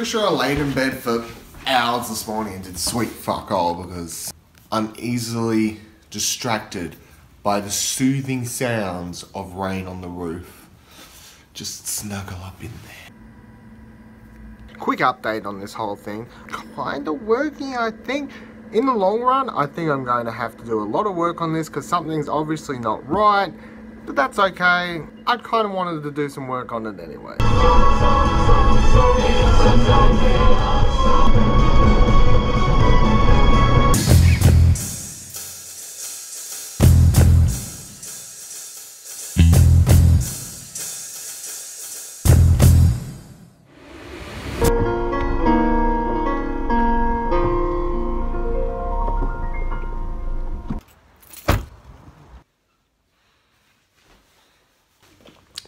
sure I laid in bed for hours this morning and did sweet fuck all because I'm easily distracted by the soothing sounds of rain on the roof. Just snuggle up in there. Quick update on this whole thing. Kinda working, I think. In the long run, I think I'm going to have to do a lot of work on this because something's obviously not right. But that's okay. I kind of wanted to do some work on it anyway.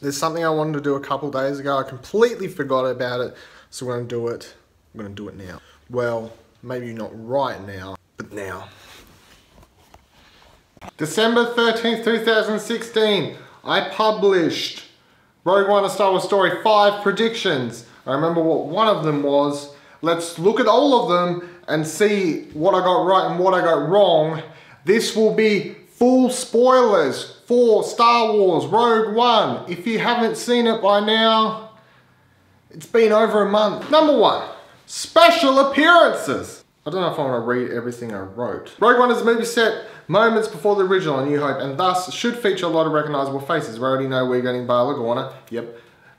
There's something I wanted to do a couple days ago. I completely forgot about it, so we're gonna do it. I'm gonna do it now. Well, maybe not right now, but now. December 13th, 2016, I published Rogue One: A Star Wars Story 5 predictions. I remember what one of them was. Let's look at all of them and see what I got right and what I got wrong. This will be full spoilers for Star Wars Rogue One. If you haven't seen it by now, it's been over a month. Number 1, special appearances. I don't know if I want to read everything I wrote. Rogue One is a movie set moments before the original A New Hope and thus should feature a lot of recognisable faces. We already know we're getting Bail Organa, yep.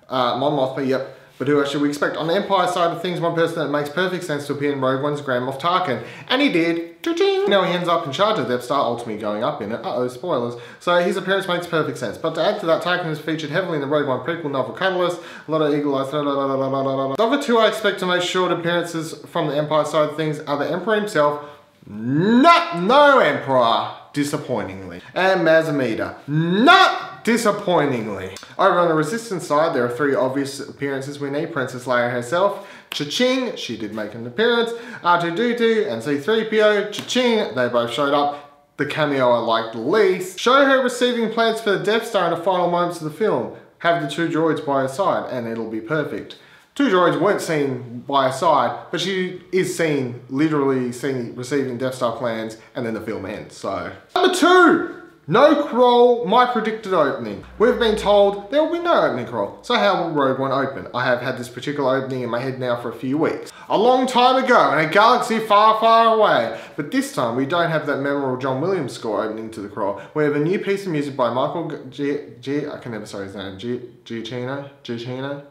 Mon Mothma, yep. But who else should we expect? On the Empire side of things, one person that makes perfect sense to appear in Rogue One's Grand Moff Tarkin. And he did. Cha-ching! Now he ends up in charge of the Death Star, ultimately going up in it. Uh-oh, spoilers. So his appearance makes perfect sense. But to add to that, Tarkin is featured heavily in the Rogue One prequel novel Catalyst. A lot of eagle eyes. The other two I expect to make short appearances from the Empire side of things are the Emperor himself. No Emperor, disappointingly. And Maz Amida. Not disappointingly. Over on the Resistance side, there are 3 obvious appearances we need. Princess Leia herself, Cha-ching, she did make an appearance, R2-D2 and C-3PO, Cha-ching, they both showed up. The cameo I liked the least. Show her receiving plans for the Death Star in the final moments of the film. Have the 2 droids by her side and it'll be perfect. 2 droids weren't seen by her side, but she is seen, literally seen receiving Death Star plans, and then the film ends, so. Number 2! No crawl, my predicted opening. We've been told there will be no opening crawl, so how will Rogue One open? I have had this particular opening in my head now for a few weeks. A long time ago, in a galaxy far, far away. But this time, we don't have that memorable John Williams score opening to the crawl. We have a new piece of music by Michael I can never say his name, Giacchino?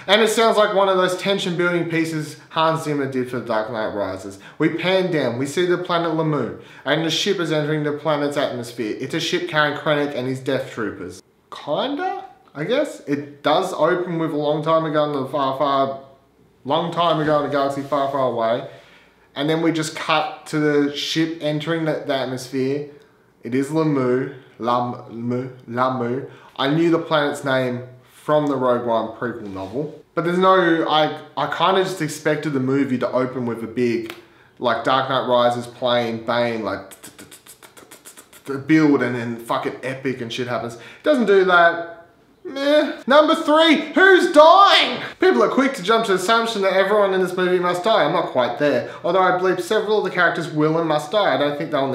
And it sounds like one of those tension building pieces Hans Zimmer did for The Dark Knight Rises. We pan down, we see the planet Lamu, and the ship is entering the planet's atmosphere. It's a ship carrying Krennic and his Death Troopers. Kinda, I guess. It does open with a long time ago in the long time ago in a galaxy far, far away. And then we just cut to the ship entering the atmosphere. It is Lamu. I knew the planet's name from the Rogue One prequel novel. But there's no, I kind of just expected the movie to open with a big, like Dark Knight Rises playing Bane, like build and then fucking epic and shit happens. It doesn't do that. Meh. Number 3, who's dying? People are quick to jump to the assumption that everyone in this movie must die. I'm not quite there. Although I believe several of the characters will and must die. I don't think they'll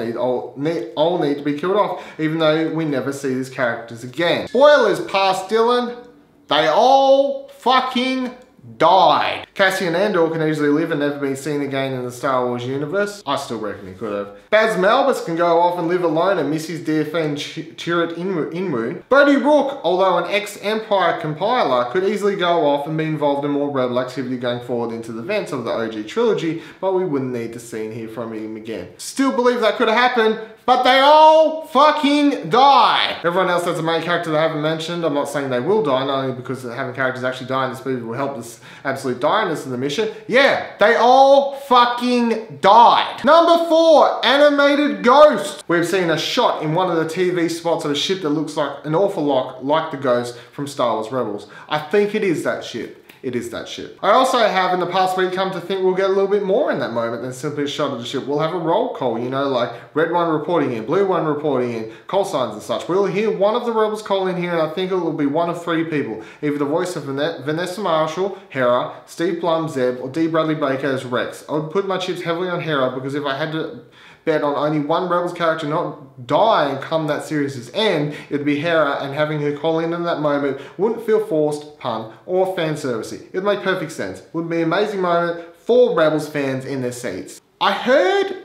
all need to be killed off, even though we never see these characters again. Spoilers past Dylan. They all fucking died. Cassian Andor can easily live and never be seen again in the Star Wars universe. I still reckon he could have. Baz Malbus can go off and live alone and miss his dear friend Chirrut Imru. Bodhi Rook, although an ex-Empire compiler, could easily go off and be involved in more rebel activity going forward into the events of the OG trilogy, but we wouldn't need to see and hear from him again. Still believe that could have happened, but they all fucking die. Everyone else that's a main character that I haven't mentioned, I'm not saying they will die, not only because having characters actually die in this movie will help this absolute direness of the mission. Yeah, they all fucking died. Number 4, animated Ghost. We've seen a shot in one of the TV spots of a ship that looks like an awful lot like the Ghost from Star Wars Rebels. I think it is that ship. It is that ship. I also have in the past week come to think we'll get a little bit more in that moment than simply a shot of the ship. We'll have a roll call, you know, like Red One reports reporting in, blue one reporting in, call signs and such. We'll hear one of the rebels call in here, and I think it will be one of three people. Either the voice of Vanessa Marshall, Hera, Steve Blum, Zeb, or D. Bradley Baker as Rex. I would put my chips heavily on Hera, because if I had to bet on only one Rebels character not dying come that series' end, it'd be Hera, and having her call in that moment wouldn't feel forced, pun, or fan servicey. It'd make perfect sense. Would be an amazing moment for Rebels fans in their seats. I heard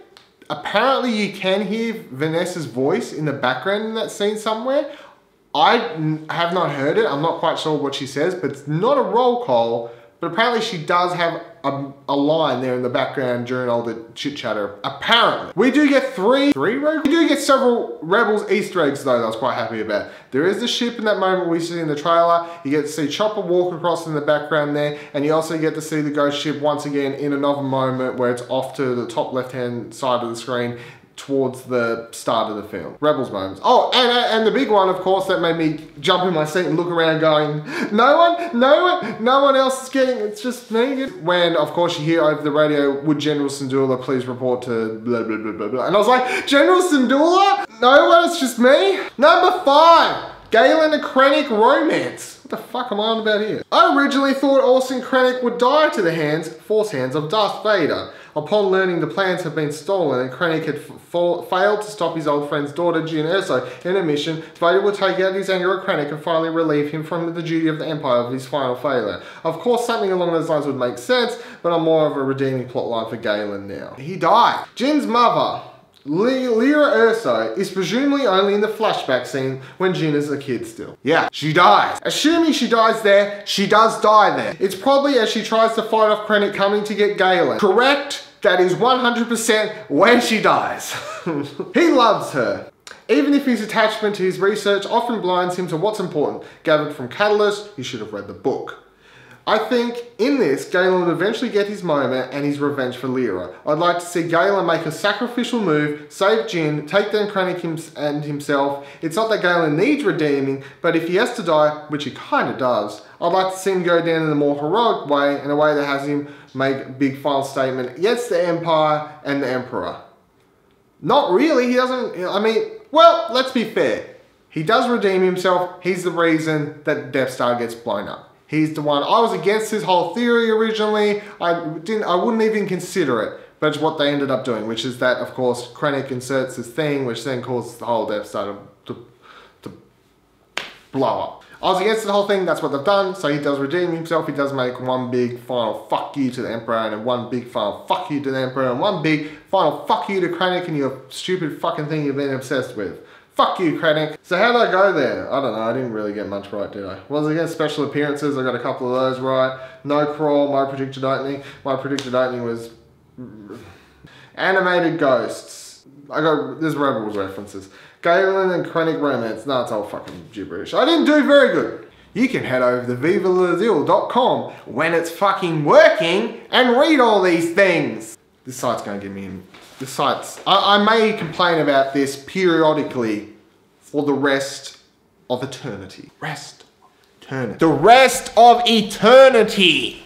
apparently you can hear Vanessa's voice in the background in that scene somewhere. I have not heard it. I'm not quite sure what she says, but it's not a roll call. But apparently she does have a line there in the background during all the chit chatter. Apparently. We do get three Rebels? We do get several Rebels Easter eggs though that I was quite happy about. There is the ship in that moment we see in the trailer. You get to see Chopper walk across in the background there. And you also get to see the ghost ship once again in another moment where it's off to the top left hand side of the screen towards the start of the film. Rebels moments. Oh, and the big one, of course, that made me jump in my seat and look around going, no one else is getting, it's just me. When, of course, you hear over the radio, would General Syndulla please report to blah, blah, blah, blah, blah. And I was like, General Syndulla? No one, it's just me? Number 5, Galen and Krennic romance. What the fuck am I on about here? I originally thought Orson Krennic would die to the force hands of Darth Vader. Upon learning the plans have been stolen and Krennic had failed to stop his old friend's daughter Jyn Erso in a mission, Vader will take out his anger at Krennic and finally relieve him from the duty of the Empire of his final failure. Of course, something along those lines would make sense, but I'm more of a redeeming plotline for Galen now. He died. Jyn's mother, Lyra Erso, is presumably only in the flashback scene when Jyn is a kid still. Yeah, she dies. Assuming she dies there, she does die there. It's probably as she tries to fight off Krennic coming to get Galen. Correct? That is 100% when she dies. He loves her. Even if his attachment to his research often blinds him to what's important. Gathered from Catalyst, he should have read the book. I think in this, Galen would eventually get his moment and his revenge for Lyra. I'd like to see Galen make a sacrificial move, save Jyn, take down Krennic and himself. It's not that Galen needs redeeming, but if he has to die, which he kind of does, I'd like to see him go down in a more heroic way, in a way that has him make a big final statement against the Empire and the Emperor. Not really, he doesn't, I mean, well, let's be fair. He does redeem himself, he's the reason that Death Star gets blown up. He's the one. I was against his whole theory originally. I wouldn't even consider it. But it's what they ended up doing, which is that, of course, Krennic inserts his thing, which then causes the whole Death Star to blow up. I was against the whole thing. That's what they've done. So he does redeem himself. He does make one big final fuck you to the Emperor, and one big final fuck you to the Emperor, and one big final fuck you to Krennic and your stupid fucking thing you've been obsessed with. Fuck you, Krennic. So how did I go there? I don't know, I didn't really get much right, did I? Was it against special appearances? I got a couple of those right. No crawl, my predicted opening. My predicted opening was animated ghosts. There's Rebels references. Galen and Krennic romance. No, it's all fucking gibberish. I didn't do very good. You can head over to VIVALADIl.com when it's fucking working and read all these things. This site's gonna give me in. This site's, I may complain about this periodically for the rest of eternity. The rest of eternity.